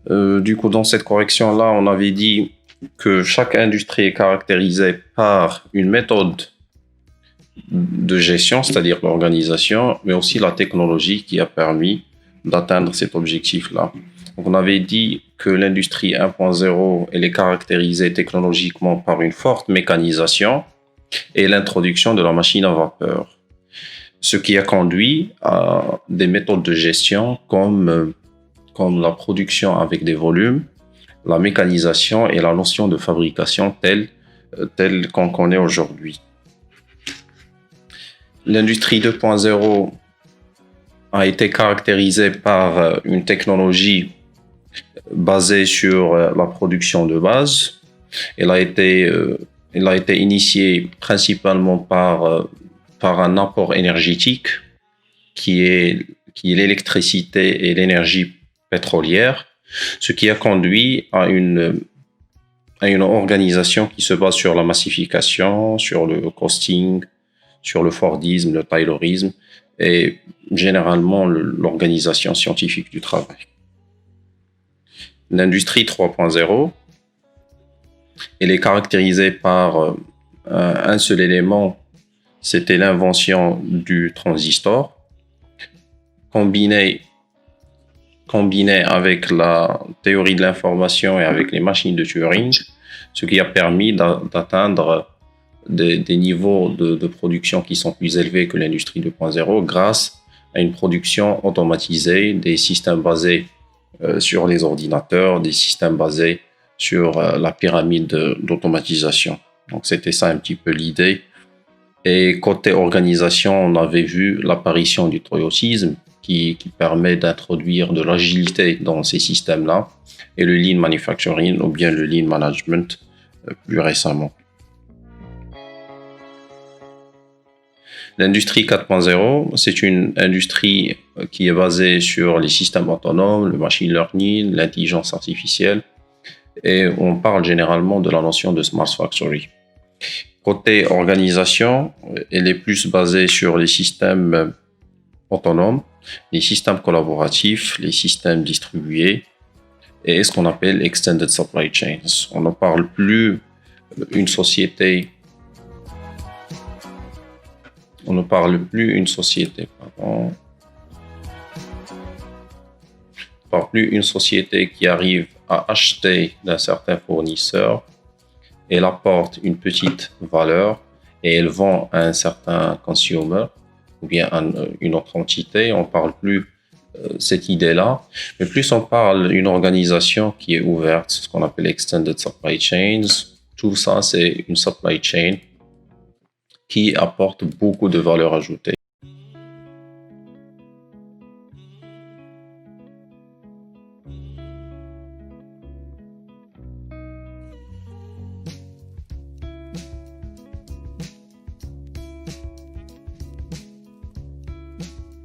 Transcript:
Dans cette correction-là, on avait dit que chaque industrie est caractérisée par une méthode de gestion, c'est-à-dire l'organisation, mais aussi la technologie qui a permis d'atteindre cet objectif-là. Donc, on avait dit que l'industrie 1.0, elle est caractérisée technologiquement par une forte mécanisation et l'introduction de la machine à vapeur, ce qui a conduit à des méthodes de gestion comme la production avec des volumes, la mécanisation et la notion de fabrication telle qu'on connaît aujourd'hui. L'industrie 2.0 a été caractérisée par une technologie basée sur la production de base. Elle a été initiée principalement par un apport énergétique qui est l'électricité et l'énergie pétrolière, ce qui a conduit à une organisation qui se base sur la massification, sur le costing, sur le Fordisme, le Taylorisme et généralement l'organisation scientifique du travail. L'industrie 3.0, elle est caractérisée par un seul élément, c'était l'invention du transistor, combiné avec la théorie de l'information et avec les machines de Turing, ce qui a permis d'atteindre des niveaux de production qui sont plus élevés que l'industrie 2.0 grâce à une production automatisée, des systèmes basés sur les ordinateurs, des systèmes basés sur la pyramide d'automatisation. Donc c'était ça un petit peu l'idée. Et côté organisation, on avait vu l'apparition du toyotisme qui permet d'introduire de l'agilité dans ces systèmes-là et le lean manufacturing ou bien le lean management plus récemment. L'industrie 4.0, c'est une industrie qui est basée sur les systèmes autonomes, le machine learning, l'intelligence artificielle, et on parle généralement de la notion de smart factory. Côté organisation, elle est plus basée sur les systèmes autonomes, les systèmes collaboratifs, les systèmes distribués et ce qu'on appelle extended supply chains. On ne parle plus une société qui arrive à acheter d'un certain fournisseur, elle apporte une petite valeur et elle vend à un certain consumer ou bien à une autre entité. On ne parle plus cette idée-là, mais plus on parle d'une organisation qui est ouverte, ce qu'on appelle extended supply chains. Tout ça, c'est une supply chain qui apporte beaucoup de valeur ajoutée.